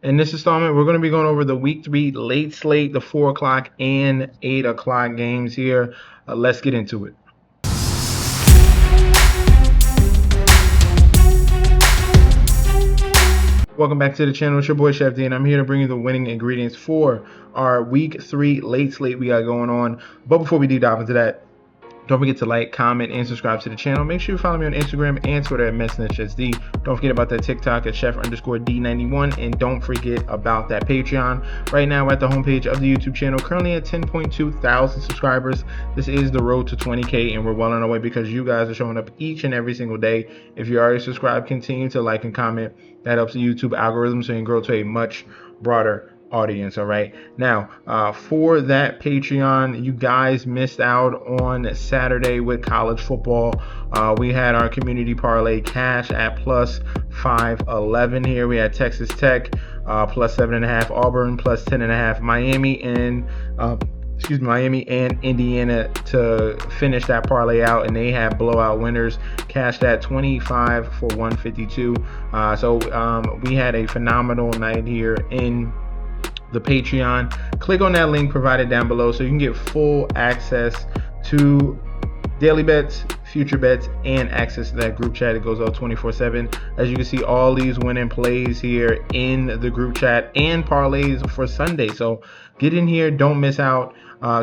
In this installment, we're going to be going over the Week 3 late slate, the 4 o'clock and 8 o'clock games here. Let's get into it. Welcome back to the channel. It's your boy Chef D, and I'm here to bring you the winning ingredients for our Week 3 late slate we got going on. But before we deep dive into that, don't forget to like, comment, and subscribe to the channel. Make sure you follow me on Instagram and Twitter at MessNetchSD. Don't forget about that TikTok at Chef_D91. And don't forget about that Patreon. Right now, we're at the homepage of the YouTube channel, currently at 10.2 thousand subscribers. This is the road to 20K, and we're well on our way because you guys are showing up each and every single day. If you're already subscribed, continue to like and comment. That helps the YouTube algorithm so you can grow to a much broader audience. All right, now for that Patreon, you guys missed out on Saturday with college football. We had our community parlay cash at plus 511 here. We had Texas Tech plus 7.5, Auburn plus 10.5, Miami and Indiana to finish that parlay out, and they had blowout winners. Cashed at 25 for 152. So we had a phenomenal night here in the Patreon. Click on that link provided down below so you can get full access to daily bets, future bets, and access to that group chat. It goes out 24/7. As you can see, all these winning plays here in the group chat and parlays for Sunday. So get in here, don't miss out.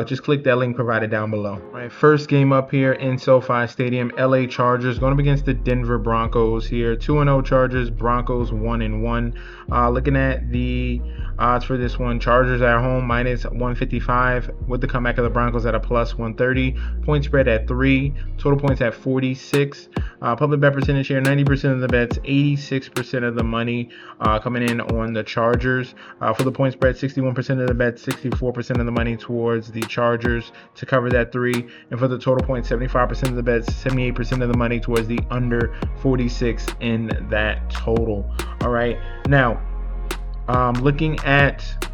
Just click that link provided down below. All right, first game up here in SoFi Stadium, LA Chargers going up against the Denver Broncos here. 2-0 Chargers, Broncos 1-1. Looking at the odds for this one, Chargers at home minus 155 with the comeback of the Broncos at a plus 130. Point spread at 3. Total points at 46. Public bet percentage here, 90% of the bets, 86% of the money coming in on the Chargers. For the point spread, 61% of the bets, 64% of the money towards the Chargers to cover that 3. And for the total points, 75% of the bets, 78% of the money towards the under 46 in that total. All right, now looking at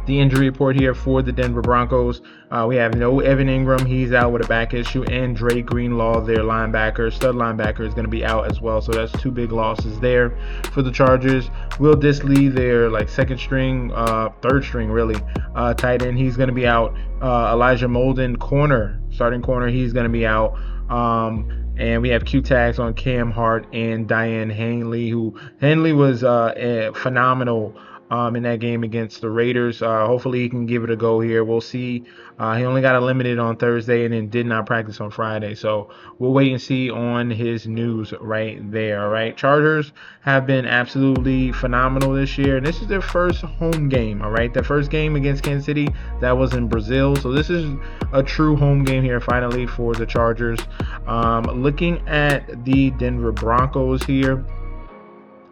the injury report here for the Denver Broncos, we have no Evan Ingram. He's out with a back issue, and Dre Greenlaw, their linebacker, stud linebacker, is going to be out as well. So that's 2 big losses there for the Chargers. Will Disley, their second string, third string really, tight end, he's going to be out. Elijah Molden, starting corner, he's going to be out. And we have Q tags on Cam Hart and Diane Hanley, who Hanley was phenomenal in that game against the Raiders. Hopefully he can give it a go here. We'll see. He only got limited on Thursday and then did not practice on Friday. So we'll wait and see on his news right there. All right. Chargers have been absolutely phenomenal this year. This is their first home game. All right. The first game against Kansas City, that was in Brazil. So this is a true home game here finally for the Chargers. Looking at the Denver Broncos here,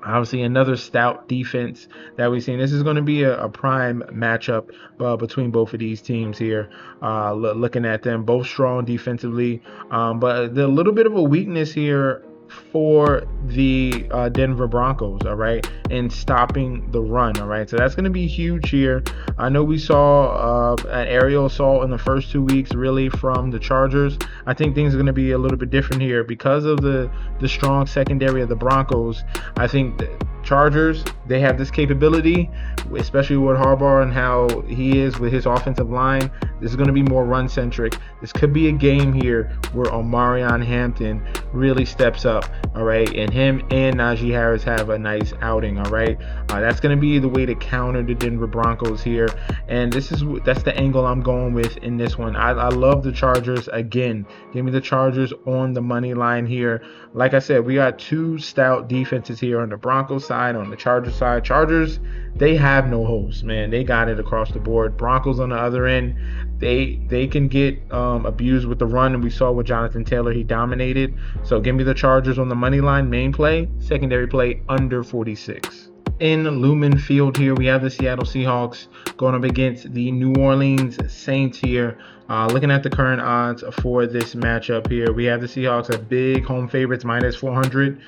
obviously another stout defense that we've seen. This is going to be a prime matchup between both of these teams here. Looking at them, both strong defensively, but a little bit of a weakness here for the Denver Broncos, all right, and stopping the run, all right. So that's going to be huge here. I know we saw an aerial assault in the first 2 weeks really from the Chargers. I think things are going to be a little bit different here because of the strong secondary of the Broncos. I think the Chargers, they have this capability, especially with Harbaugh and how he is with his offensive line. This is going to be more run centric. This could be a game here where Omarion Hampton really steps up, all right, and him and Najee Harris have a nice outing, all right. That's going to be the way to counter the Denver Broncos here, and that's the angle I'm going with in this one. I love the Chargers. Again, give me the Chargers on the money line here. Like I said, we got 2 stout defenses here on the Broncos side, on the Chargers side. Chargers, they have no host, man. They got it across the board. Broncos on the other end, they can get abused with the run, and we saw with Jonathan Taylor, he dominated. So give me the Chargers on the money line, main play, secondary play under 46. In Lumen Field here, we have the Seattle Seahawks going up against the New Orleans Saints here. Looking at the current odds for this matchup here, we have the Seahawks at big home favorites, minus 400.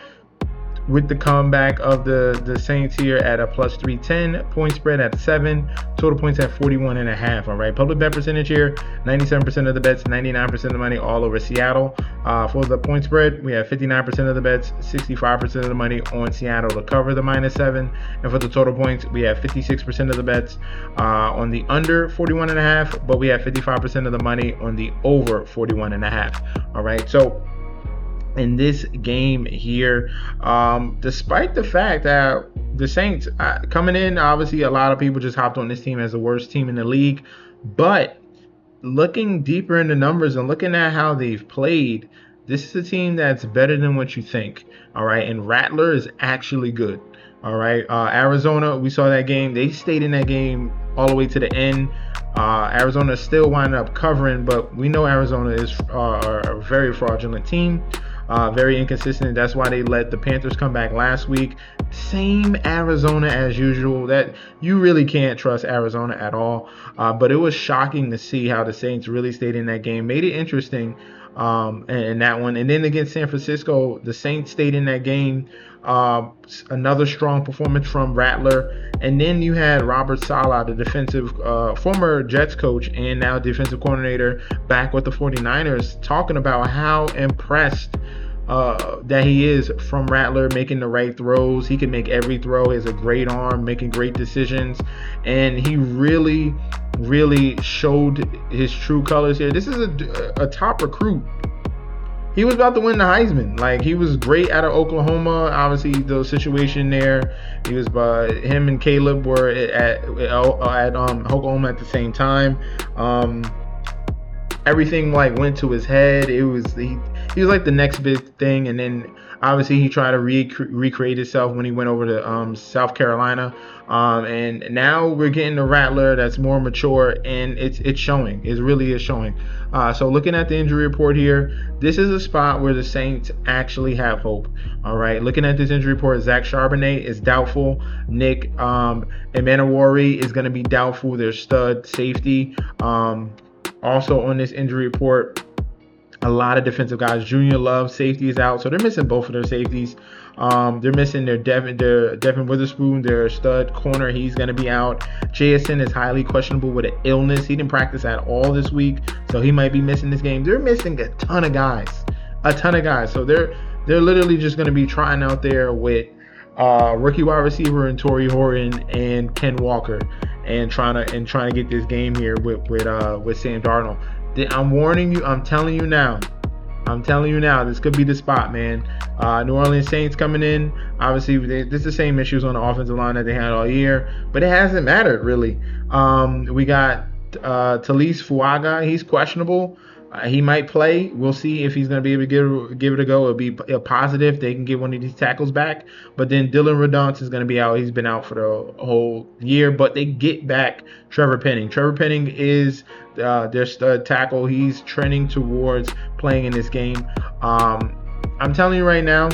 with the comeback of the Saints here at a plus 310, point spread at 7, total points at 41.5. All right, public bet percentage here, 97% of the bets, 99% of the money all over Seattle. For the point spread, we have 59% of the bets, 65% of the money on Seattle to cover the -7, and for the total points, we have 56% of the bets on the under 41.5, but we have 55% of the money on the over 41.5. All right, so in this game here, despite the fact that the Saints coming in, obviously a lot of people just hopped on this team as the worst team in the league, but looking deeper into numbers and looking at how they've played, this is a team that's better than what you think. All right, and Rattler is actually good. All right, Arizona, we saw that game. They stayed in that game all the way to the end. Arizona still wound up covering, but we know Arizona is a very fraudulent team. Very inconsistent. That's why they let the Panthers come back last week. Same Arizona as usual. That you really can't trust Arizona at all. But it was shocking to see how the Saints really stayed in that game. Made it interesting in that one. And then against San Francisco, the Saints stayed in that game. Another strong performance from Rattler. And then you had Robert Saleh, the defensive former Jets coach and now defensive coordinator, back with the 49ers, talking about how impressed that he is from Rattler, making the right throws. He can make every throw. He has a great arm, making great decisions, and he really showed his true colors here. This is a top recruit. He was about to win the Heisman. Like, he was great out of Oklahoma. Obviously, the situation there, he was him and Caleb were at Oklahoma at the same time. Everything like went to his head. He was like the next big thing, and then obviously he tried to recreate himself when he went over to South Carolina. And now we're getting a Rattler that's more mature, and it's showing. It really is showing. So looking at the injury report here, this is a spot where the Saints actually have hope. All right, looking at this injury report, Zach Charbonnet is doubtful. Nick Emmanwori is going to be doubtful. Their stud safety. Also on this injury report, a lot of defensive guys. Junior Love, safety, is out, so they're missing both of their safeties. They're missing their Devin Witherspoon, their stud corner. He's going to be out. JSN is highly questionable with an illness. He didn't practice at all this week, so he might be missing this game. They're missing a ton of guys. So they're literally just going to be trying out there with rookie wide receiver and Torrey Horton and Ken Walker, and trying to get this game here with Sam Darnold. I'm warning you. I'm telling you now. This could be the spot, man. New Orleans Saints coming in. Obviously, this is the same issues on the offensive line that they had all year, but it hasn't mattered really. We got Talise Fuaga. He's questionable. He might play. We'll see if he's going to be able to give it a go. It'll be a positive. They can get one of these tackles back. But then Dylan Redance is going to be out. He's been out for the whole year. But they get back Trevor Penning. Trevor Penning is their stud tackle. He's trending towards playing in this game. I'm telling you right now,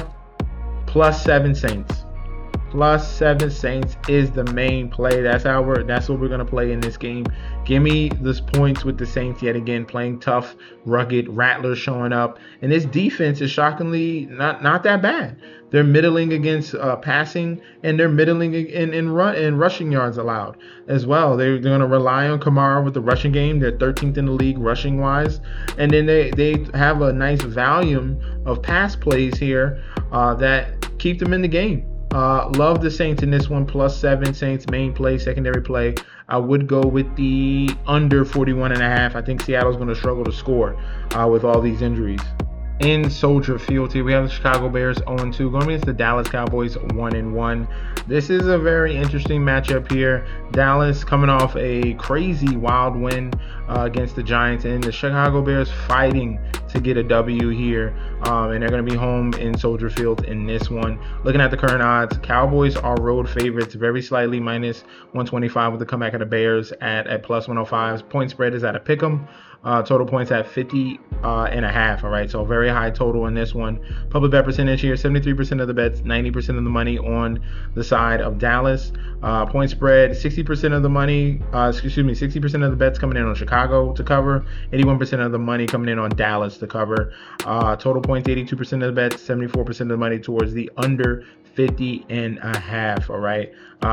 +7 Saints. +7 Saints is the main play. That's what we're gonna play in this game. Give me those points with the Saints yet again, playing tough, rugged. Rattler showing up, and this defense is shockingly not that bad. They're middling against passing, and they're middling in rushing yards allowed as well. They're going to rely on Kamara with the rushing game. They're 13th in the league rushing wise, and then they have a nice volume of pass plays here that keep them in the game. Love the Saints in this one. +7 Saints main play, secondary play. I would go with the under 41.5. I think Seattle's going to struggle to score with all these injuries. In Soldier Field here, we have the Chicago Bears 0-2 going against the Dallas Cowboys 1-1. This is a very interesting matchup here. Dallas coming off a crazy wild win against the Giants, and the Chicago Bears fighting to get a W here, and they're going to be home in Soldier Field in this one. Looking at the current odds, Cowboys are road favorites, very slightly -125 with the comeback of the Bears at +105. Point spread is at a pick'em. Total points at 50 and a half. All right, so very high total in this one. Public bet percentage here: 73% of the bets, 90% of the money on the side of Dallas. Point spread: 60% of the money. 60% of the bets coming in on Chicago to cover. 81% of the money coming in on Dallas to cover. Total points: 82% of the bets, 74% of the money towards the under 50 and a half. All right,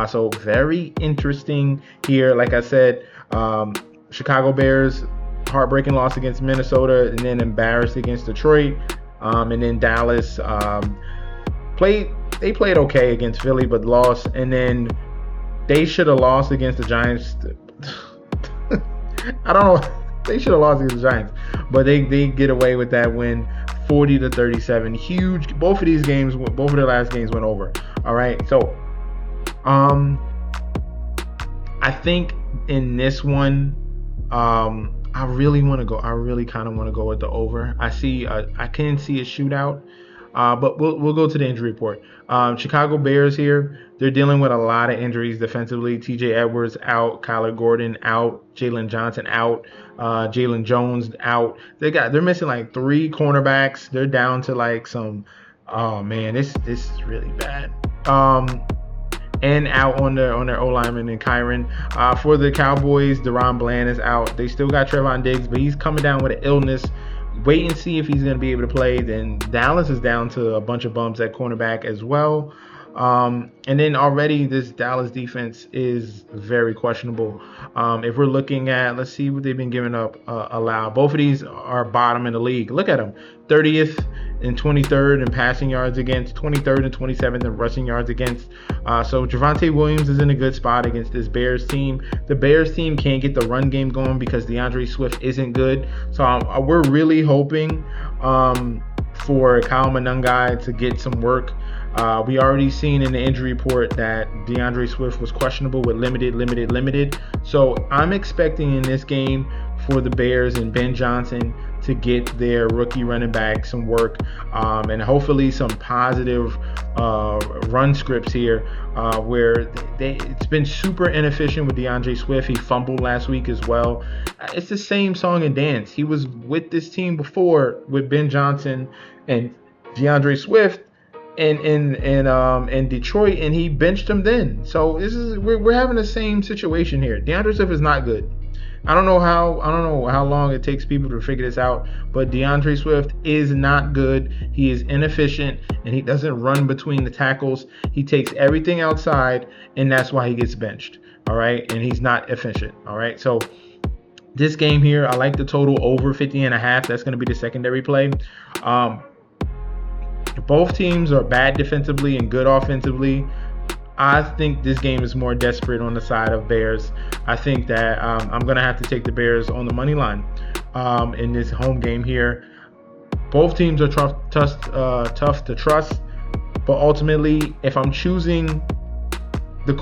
so very interesting here. Like I said, Chicago Bears, heartbreaking loss against Minnesota, and then embarrassed against Detroit, and then Dallas played okay against Philly but lost, and then they should have lost against the Giants. I don't know, they should have lost against the Giants, but they get away with that win, 40-37. Huge. Both of their last games went over. All right, so I think in this one, I really kind of want to go with the over. I can see a shootout, but we'll go to the injury report. Chicago Bears here, they're dealing with a lot of injuries defensively. TJ Edwards out, Kyler Gordon out, Jalen Johnson out, Jalen Jones out. They're missing like 3 cornerbacks. They're down to like some. Oh man, this is really bad. And out on their O lineman and Kyron. For the Cowboys, Deron Bland is out. They still got Trevon Diggs, but he's coming down with an illness. Wait and see if he's going to be able to play. Then Dallas is down to a bunch of bumps at cornerback as well. And then already this Dallas defense is very questionable. If we're looking at, let's see what they've been giving up allowed. Both of these are bottom in the league. Look at them. 30th and 23rd in passing yards against, 23rd and 27th in rushing yards against. So Javonte Williams is in a good spot against this Bears team. The Bears team can't get the run game going because DeAndre Swift isn't good. So we're really hoping for Kyle Monangai to get some work. We already seen in the injury report that DeAndre Swift was questionable with limited. So I'm expecting in this game for the Bears and Ben Johnson to get their rookie running back some work, and hopefully some positive run scripts here, where it's been super inefficient with DeAndre Swift. He fumbled last week as well. It's the same song and dance. He was with this team before with Ben Johnson and DeAndre Swift in Detroit, and he benched him then. So we're having the same situation here. DeAndre Swift is not good. I don't know how long it takes people to figure this out, but DeAndre Swift is not good. He is inefficient, and he doesn't run between the tackles. He takes everything outside, and that's why he gets benched. All right, and he's not efficient. All right, so this game here, I like the total over 50.5. That's going to be the secondary play. Both teams are bad defensively and good offensively. I think this game is more desperate on the side of Bears. I think that I'm going to have to take the Bears on the money line in this home game here. Both teams are tough to trust, but ultimately, if I'm choosing a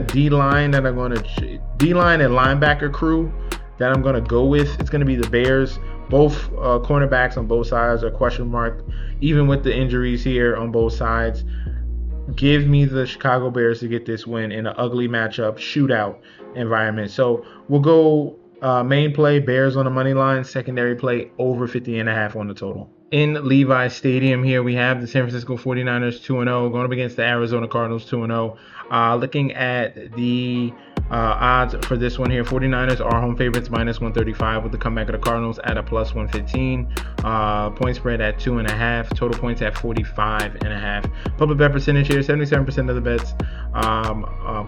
D-line and linebacker crew that I'm going to go with, it's going to be the Bears. Both cornerbacks on both sides are question mark, even with the injuries here on both sides. Give me the Chicago Bears to get this win in an ugly matchup, shootout environment. So we'll go main play, Bears on the money line, secondary play, over 50.5 on the total. In Levi Stadium here, we have the San Francisco 49ers 2-0 going up against the Arizona Cardinals 2-0. Looking at the odds for this one here, 49ers are home favorites, -135, with the comeback of the Cardinals at a +115. Point spread at 2.5. Total points at 45.5. Public bet percentage here, 77% of the bets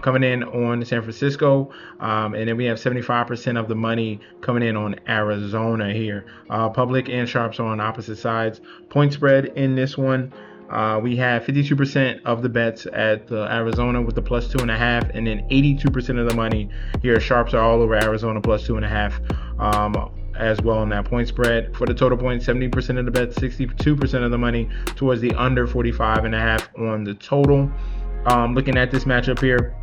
coming in on San Francisco, and then we have 75% of the money coming in on Arizona here. Public and sharps are on opposite sides. Point spread in this one, we have 52% of the bets at Arizona with the +2.5, and then 82% of the money here. Sharps are all over Arizona +2.5 as well on that point spread. For the total points, 70% of the bets, 62% of the money towards the under 45.5 on the total. Looking at this matchup here,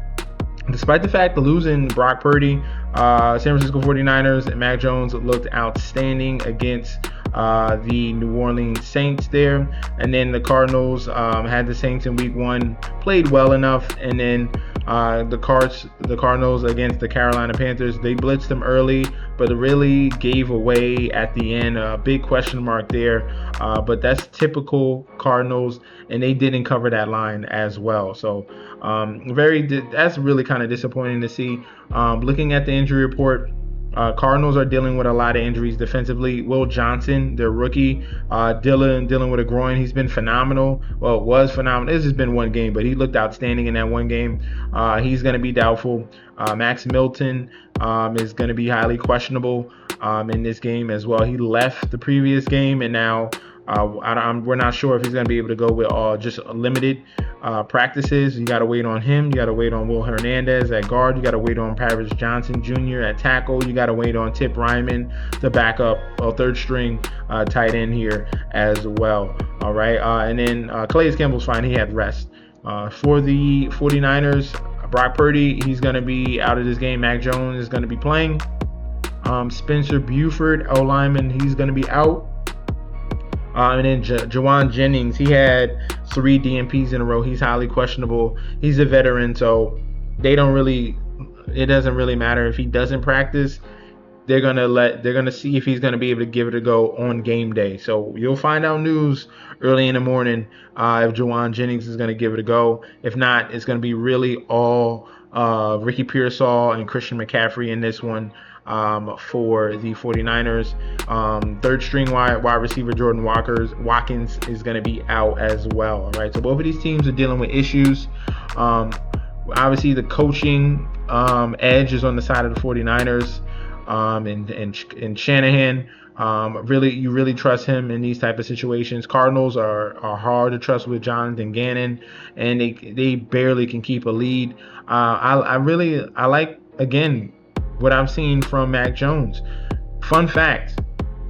despite the fact of losing Brock Purdy, San Francisco 49ers and Mac Jones looked outstanding against the New Orleans Saints there. And then the Cardinals had the Saints in week 1, played well enough, and then The Cardinals against the Carolina Panthers, they blitzed them early, but it really gave away at the end. A big question mark there, but that's typical Cardinals, and they didn't cover that line as well. So that's really kind of disappointing to see. Looking at the injury report, Cardinals are dealing with a lot of injuries defensively. Will Johnson, their rookie, dealing with a groin. He's been phenomenal. Well, it was phenomenal. This has been one game, but he looked outstanding in that one game. He's going to be doubtful. Max Milton is going to be highly questionable in this game as well. He left the previous game, and now we're not sure if he's going to be able to go with just limited practices. You got to wait on him. You got to wait on Will Hernandez at guard. You got to wait on Paris Johnson Jr. at tackle. You got to wait on Tip Ryman, the backup, third string tight end here as well. All right. And then Calais Campbell's fine. He had rest. For the 49ers, Brock Purdy, he's going to be out of this game. Mac Jones is going to be playing. Spencer Buford, O-lineman, he's going to be out. And then Jawan Jennings, he had 3 DNPs in a row. He's highly questionable. He's a veteran, so it doesn't really matter if he doesn't practice. They're gonna see if he's gonna be able to give it a go on game day. So you'll find out news early in the morning if Jawan Jennings is gonna give it a go. If not, it's gonna be really all Ricky Pearsall and Christian McCaffrey in this one. For the 49ers, third string wide receiver Jordan Watkins is going to be out as well. All right, so both of these teams are dealing with issues. Obviously, the coaching edge is on the side of the 49ers, and Shanahan. You really trust him in these type of situations. Cardinals are hard to trust with Jonathan Gannon, and they barely can keep a lead. I like, again, what I've seen from Mac Jones. Fun fact,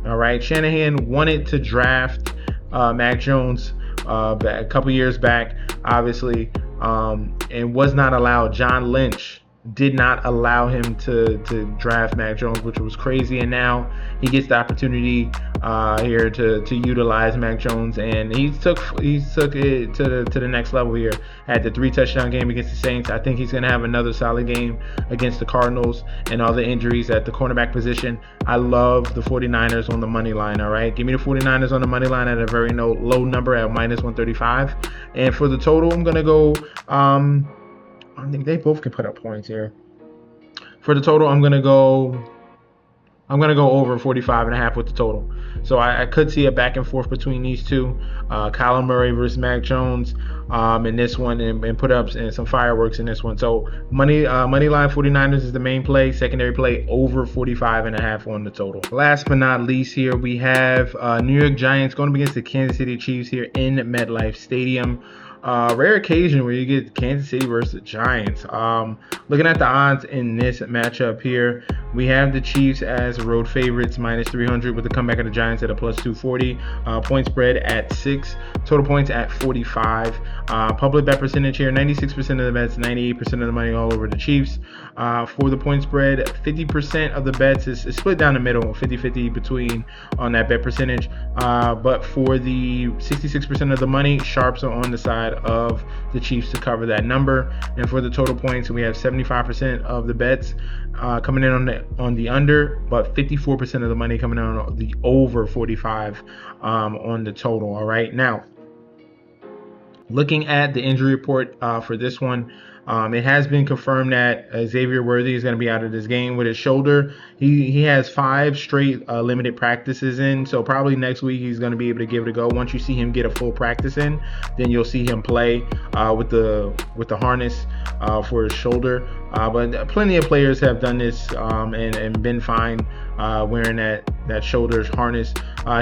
all right, Shanahan wanted to draft Mac Jones a couple years back, obviously, and was not allowed. John Lynch did not allow him to draft Mac Jones, which was crazy, and now he gets the opportunity here to utilize Mac Jones, and he took it to the next level here. Had the 3 touchdown game against the Saints. I think he's going to have another solid game against the Cardinals, and all the injuries at the cornerback position. I love the 49ers on the money line, all right? Give me the 49ers on the money line at a very low number at -135. And for the total, I'm going to go I think they both can put up points here. For the total, I'm gonna go over 45.5 with the total. So I could see a back and forth between these two. Kyler Murray versus Mac Jones in this one, and put up and some fireworks in this one. So money line 49ers is the main play. Secondary play over 45.5 on the total. Last but not least, here we have New York Giants going up against the Kansas City Chiefs here in MetLife Stadium. Rare occasion where you get Kansas City versus the Giants. Looking at the odds in this matchup here, we have the Chiefs as road favorites -300 with the comeback of the Giants at a +240. Point spread at 6. Total points at 45. Public bet percentage here, 96% of the bets, 98% of the money all over the Chiefs. For the point spread, 50% of the bets is split down the middle, 50-50 between on that bet percentage. But for the 66% of the money, sharps are on the side of the Chiefs to cover that number. And for the total points, we have 75% of the bets coming in on the under, but 54% of the money coming in on the over 45 on the total. All right, now looking at the injury report for this one, it has been confirmed that Xavier Worthy is going to be out of this game with his shoulder. He has 5 straight limited practices in, so probably next week he's going to be able to give it a go. Once you see him get a full practice in, then you'll see him play with the harness for his shoulder. But plenty of players have done this and been fine wearing that shoulder harness.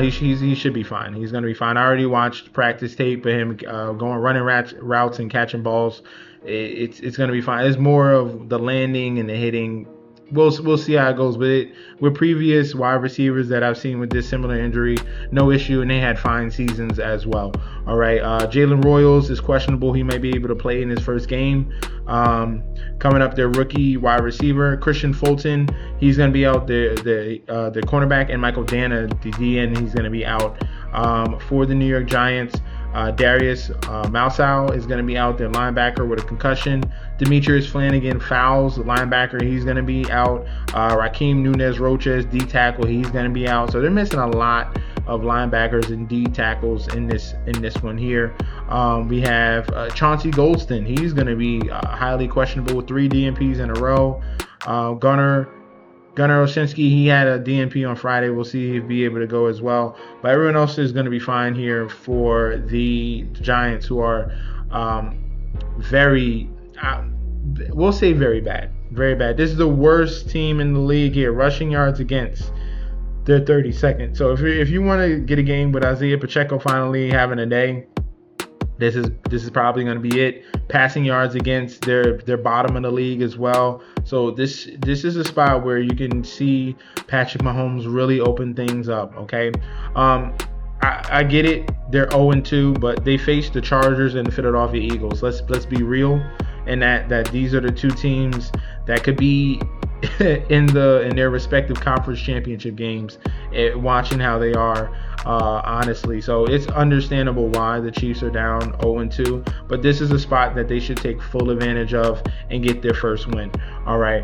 He should be fine. He's going to be fine. I already watched practice tape of him running routes and catching balls. It's going to be fine. It's more of the landing and the hitting. We'll see how it goes. But with previous wide receivers that I've seen with this similar injury, no issue, and they had fine seasons as well. All right, Jalen Royals is questionable. He may be able to play in his first game. Coming up, their rookie wide receiver Christian Fulton, he's going to be out. The cornerback, and Michael Dana, the DN, he's going to be out. For the New York Giants, Darius Mousau is going to be out there, linebacker, with a concussion. Demetrius Flanagan Fowles, the linebacker, he's going to be out. Raheem Nunez-Roches, D tackle, he's going to be out. So they're missing a lot of linebackers and D tackles in this one here. We have Chauncey Goldston. He's going to be highly questionable with 3 DNPs in a row. Gunnar Osinski, he had a DNP on Friday. We'll see if he'll be able to go as well. But everyone else is going to be fine here for the Giants, who are very, we'll say very bad. Very bad. This is the worst team in the league here. Rushing yards against, they're 32nd. So if you want to get a game with Isaiah Pacheco finally having a day, this is probably going to be it. Passing yards against, their bottom of the league as well. So this is a spot where you can see Patrick Mahomes really open things up. Okay, I get it. They're 0-2, but they face the Chargers and the Philadelphia Eagles. Let's be real, and that these are the two teams that could be in their respective conference championship games. Watching how they are, honestly, so it's understandable why the Chiefs are down 0-2. But this is a spot that they should take full advantage of and get their first win. All right.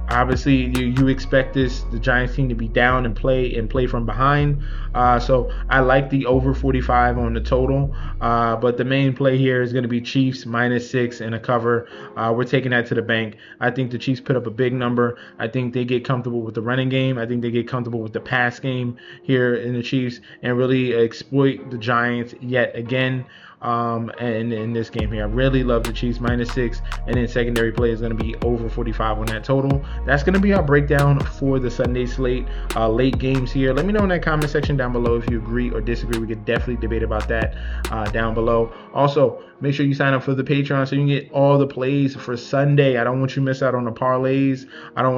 Obviously, you expect the Giants team to be down and play from behind. So I like the over 45 on the total. But the main play here is going to be Chiefs -6 and a cover. We're taking that to the bank. I think the Chiefs put up a big number. I think they get comfortable with the running game. I think they get comfortable with the pass game here in the Chiefs and really exploit the Giants yet again. And in this game here, I really love the Chiefs -6, and then secondary play is going to be over 45 on that total. That's going to be our breakdown for the Sunday slate, late games here. Let me know in that comment section down below if you agree or disagree. We could definitely debate about that down below. Also, make sure you sign up for the Patreon so you can get all the plays for Sunday. I don't want you to miss out on the parlays. I don't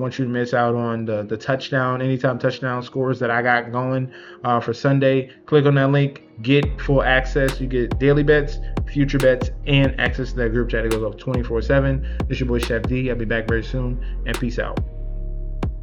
want you to miss out on the touchdown, anytime touchdown scores that I got going for Sunday. Click on that link. Get full access. You get daily bets, future bets, and access to that group chat that goes up 24/7. This is your boy Chef D. I'll be back very soon, and peace out.